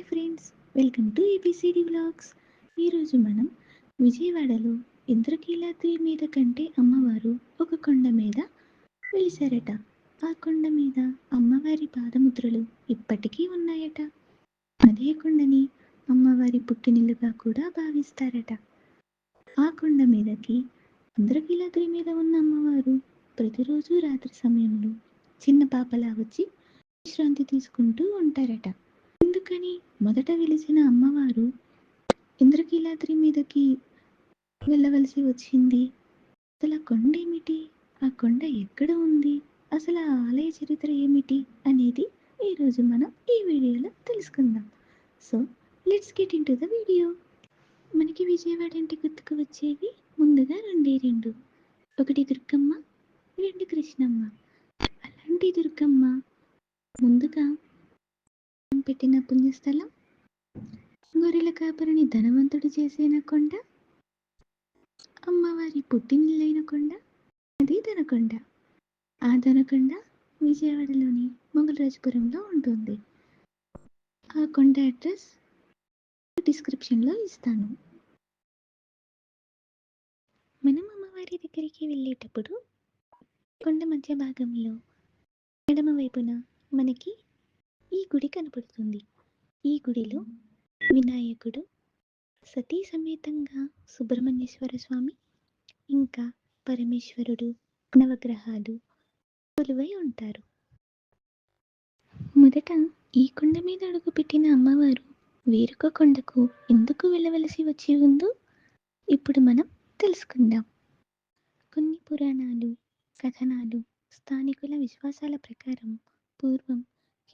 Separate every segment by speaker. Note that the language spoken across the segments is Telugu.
Speaker 1: Hi friends, welcome to ABCD vlogs. ఈరోజు మనం విజయవాడలో ఇంద్రకీలాద్రి మీద కంటే అమ్మవారు ఒక కొండ మీద వెలిసారట. ఆ కొండ మీద అమ్మవారి పాదముద్రలు ఇప్పటికీ ఉన్నాయట. అదే కొండని అమ్మవారి పుట్టినిల్లుగా కూడా భావిస్తారట. ఆ కొండ మీదకి ఇంద్రకీలాద్రి మీద ఉన్న అమ్మవారు ప్రతిరోజు రాత్రి సమయంలో చిన్న పాపలా వచ్చి విశ్రాంతి తీసుకుంటూ ఉంటారట. ఎందుకని మొదట వెలిసిన అమ్మవారు ఇంద్రకీలాద్రి మీదకి వెళ్ళవలసి వచ్చింది? అసలు ఆ కొండ ఏమిటి? ఆ కొండ ఎక్కడ ఉంది? అసలు ఆ ఆలయ చరిత్ర ఏమిటి అనేది ఈరోజు మనం ఈ వీడియోలో తెలుసుకుందాం. So let's get in to the video. మనకి విజయవాడ అంటే గుర్తుకు వచ్చేవి ముందుగా రెండు. ఒకటి దుర్గమ్మ, రెండు కృష్ణమ్మ. అలాంటి దుర్గమ్మ ముందుగా పెట్టిన పుణ్యస్థలం, గొర్రెల కాపరిని ధనవంతుడు చేసిన కొండ, అమ్మవారి పుట్టినిల్లైన కొండ, అది దనకొండ. ఆ దనకొండ విజయవాడలోని మొగలరాజపురంలో ఉంటుంది. ఆ కొండ అడ్రస్ డిస్క్రిప్షన్లో ఇస్తాను. మనం అమ్మవారి దగ్గరికి వెళ్ళేటప్పుడు కొండ మధ్య భాగంలో ఎడమ వైపున మనకి ఈ గుడి కనపడుతుంది. ఈ గుడిలో వినాయకుడు, సతీ సమేతంగా సుబ్రహ్మణ్యేశ్వర స్వామి, ఇంకా పరమేశ్వరుడు, నవగ్రహాలు కొలువై ఉంటారు. మొదట ఈ కొండ మీద అడుగుపెట్టిన అమ్మవారు వేరొక కొండకు ఎందుకు వెళ్ళవలసి వచ్చి ఉందో ఇప్పుడు మనం తెలుసుకుందాం. కొన్ని పురాణాలు, కథనాలు, స్థానికుల విశ్వాసాల ప్రకారం పూర్వం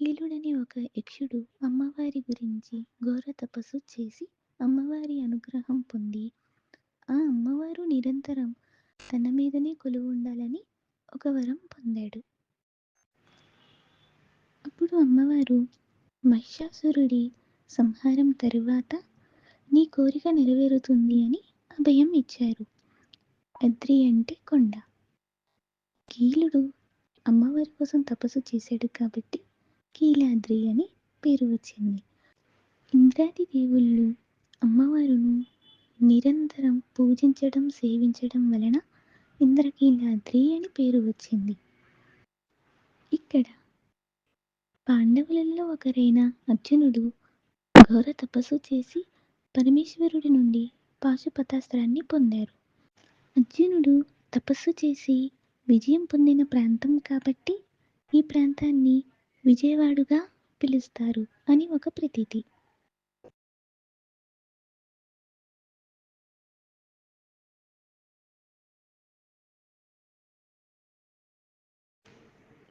Speaker 1: కీలుడనే ఒక యక్షుడు అమ్మవారి గురించి ఘోర తపస్సు చేసి అమ్మవారి అనుగ్రహం పొంది ఆ అమ్మవారు నిరంతరం తన మీదనే కొలువు ఉండాలని ఒక వరం పొందాడు. అప్పుడు అమ్మవారు మహిషాసురుడి సంహారం తరువాత నీ కోరిక నెరవేరుతుంది అని అభయం ఇచ్చారు. అద్రి అంటే కొండ. కీలుడు అమ్మవారి కోసం తపస్సు చేశాడు కాబట్టి కీలాద్రి అని పేరు వచ్చింది. ఇంద్రాది దేవుళ్ళు అమ్మవారును నిరంతరం పూజించడం, సేవించడం వలన ఇంద్రకీలాద్రి అని పేరు వచ్చింది. ఇక్కడ పాండవులలో ఒకరైన అర్జునుడు ఘోర తపస్సు చేసి పరమేశ్వరుడి నుండి పాశుపతాస్త్రాన్ని పొందారు. అర్జునుడు తపస్సు చేసి విజయం పొందిన ప్రాంతం కాబట్టి ఈ ప్రాంతాన్ని విజయవాడగా పిలుస్తారు అని ఒక ప్రతీతి.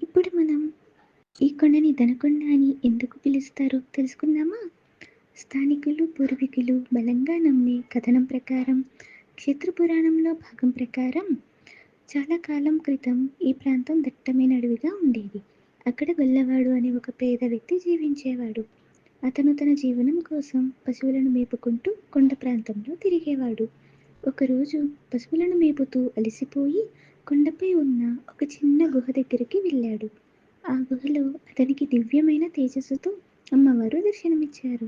Speaker 1: ఇప్పుడు మనం ఈ కొండని దనకొండ అని ఎందుకు పిలుస్తారో తెలుసుకుందామా? స్థానికులు, పూర్వీకులు బలంగా నమ్మే కథనం ప్రకారం, క్షేత్ర పురాణంలో భాగం ప్రకారం చాలా కాలం క్రితం ఈ ప్రాంతం దట్టమైన అడవిగా ఉండేది. అక్కడ గొల్లవాడు అనే ఒక పేద వ్యక్తి జీవించేవాడు. అతను తన జీవనం కోసం పశువులను మేపుకుంటూ కొండ ప్రాంతంలో తిరిగేవాడు. ఒకరోజు పశువులను మేపుతూ అలసిపోయి కొండపై ఉన్న ఒక చిన్న గుహ దగ్గరికి వెళ్ళాడు. ఆ గుహలో అతనికి దివ్యమైన తేజస్సుతో అమ్మవారు దర్శనమిచ్చారు.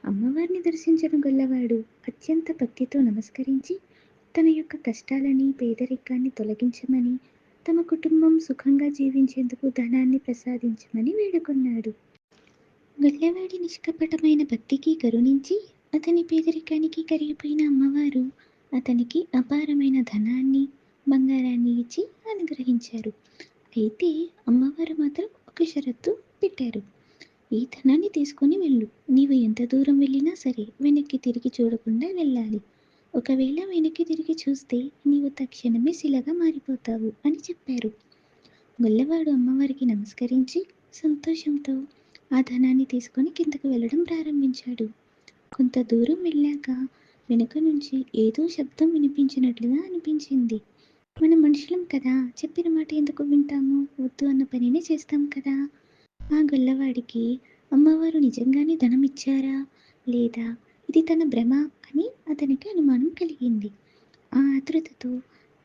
Speaker 1: అమ్మవారిని దర్శించిన గొల్లవాడు అత్యంత భక్తితో నమస్కరించి తన యొక్క కష్టాలని, పేదరికాన్ని తొలగించమని, తమ కుటుంబం సుఖంగా జీవించేందుకు ధనాన్ని ప్రసాదించమని వేడుకున్నాడు. గొల్లవాడి నిష్కపటమైన భక్తికి కరుణించి అతని పేదరికానికి కరిగిపోయిన అమ్మవారు అతనికి అపారమైన ధనాన్ని, బంగారాన్ని ఇచ్చి అనుగ్రహించారు. అయితే అమ్మవారు మాత్రం ఒక షరతు పెట్టారు. ఈ ధనాన్ని తీసుకొని వెళ్ళు. నీవు ఎంత దూరం వెళ్ళినా సరే వెనక్కి తిరిగి చూడకుండా వెళ్ళాలి. ఒకవేళ వెనక్కి తిరిగి చూస్తే నీవు తక్షణమే శిలగా మారిపోతావు అని చెప్పారు. గొల్లవాడు అమ్మవారికి నమస్కరించి సంతోషంతో ఆ ధనాన్ని తీసుకొని కిందకు వెళ్ళడం ప్రారంభించాడు. కొంత దూరం వెళ్ళాక వెనుక నుంచి ఏదో శబ్దం వినిపించినట్లుగా అనిపించింది. మన మనుషులం కదా, చెప్పిన మాట ఎందుకు వింటాము, వద్దు అన్న పనినే చేస్తాం కదా. ఆ గొల్లవాడికి అమ్మవారు నిజంగానే ధనం ఇచ్చారా లేదా ఇది తన భ్రమ అని అతనికి అనుమానం కలిగింది. ఆ ఆతృతతో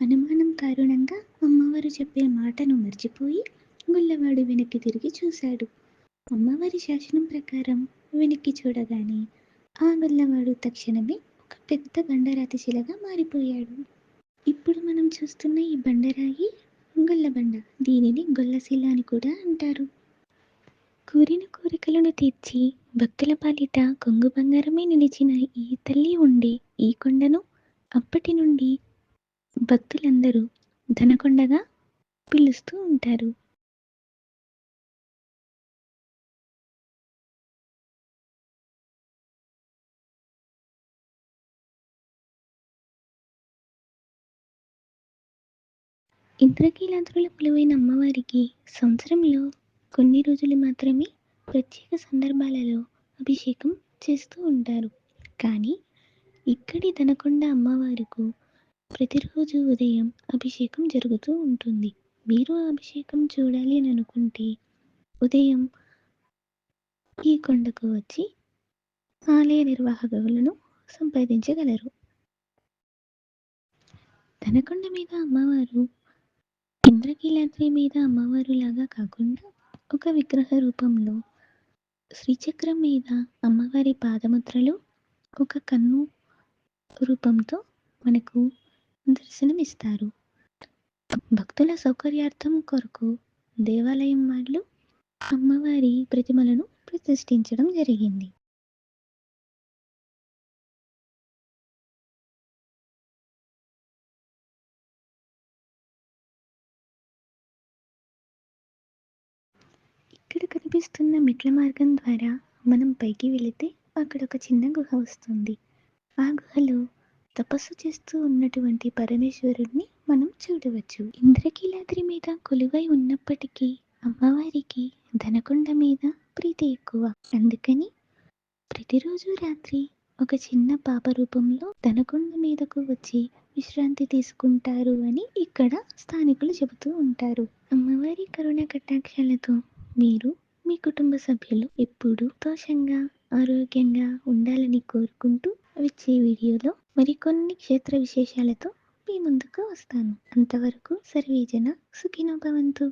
Speaker 1: అనుమానం కారణంగా అమ్మవారు చెప్పే మాటను మర్చిపోయి గొల్లవాడు వెనక్కి తిరిగి చూశాడు. అమ్మవారి శాసనం ప్రకారం వెనక్కి చూడగానే ఆ గొల్లవాడు తక్షణమే ఒక పెద్ద బండరాతి శిలగా మారిపోయాడు. ఇప్పుడు మనం చూస్తున్న ఈ బండరాయి గొల్లబండ. దీనిని గొల్లశిల అని కూడా అంటారు. కోరిన కోరికలను తీర్చి భక్తుల పాలిట కొంగు బంగారమే నిలిచిన ఈ తల్లి ఉండే ఈ కొండను అప్పటి నుండి భక్తులందరూ ధనకొండగా పిలుస్తూ ఉంటారు. ఇంద్రకీలాద్రుల కొలువైన అమ్మవారికి సంవత్సరంలో కొన్ని రోజులు మాత్రమే ప్రత్యేక సందర్భాలలో అభిషేకం చేస్తూ ఉంటారు. కానీ ఇక్కడి దనకొండ అమ్మవారికి ప్రతిరోజు ఉదయం అభిషేకం జరుగుతూ ఉంటుంది. మీరు ఆ అభిషేకం చూడాలి అని అనుకుంటే ఉదయం ఈ కొండకు వచ్చి ఆలయ నిర్వాహకులను సంప్రదించగలరు. దనకొండ మీద అమ్మవారు ఇంద్రకీలాద్రి మీద అమ్మవారు లాగా కాకుండా ఒక విగ్రహ రూపంలో శ్రీచక్రం మీద అమ్మవారి పాదముద్రలు ఒక కన్ను రూపంతో మనకు దర్శనమిస్తారు. భక్తుల సౌకర్యార్థం కొరకు దేవాలయం వాళ్ళు అమ్మవారి ప్రతిమలను ప్రతిష్ఠించడం జరిగింది. ఇక్కడ కనిపిస్తున్న మెట్ల మార్గం ద్వారా మనం పైకి వెళితే అక్కడ ఒక చిన్న గుహ వస్తుంది. ఆ గుహలో తపస్సు చేస్తూ ఉన్నటువంటి పరమేశ్వరుడిని మనం చూడవచ్చు. ఇంద్రకీలాద్రి మీద కొలువై ఉన్నప్పటికీ అమ్మవారికి ధనకొండ మీద ప్రీతి ఎక్కువ. అందుకని ప్రతిరోజు రాత్రి ఒక చిన్న పాప రూపంలో ధనకొండ మీదకు వచ్చి విశ్రాంతి తీసుకుంటారు అని ఇక్కడ స్థానికులు చెబుతూ ఉంటారు. అమ్మవారి కరుణ కటాక్షాలతో మీరు మీ కుటుంబ సభ్యులు ఎప్పుడూ సంతోషంగా ఆరోగ్యంగా ఉండాలని కోరుకుంటూ వచ్చే వీడియోలో మరికొన్ని క్షేత్ర విశేషాలతో మీ ముందుకు వస్తాను. అంతవరకు సర్వేజన సుఖినో భవంతు.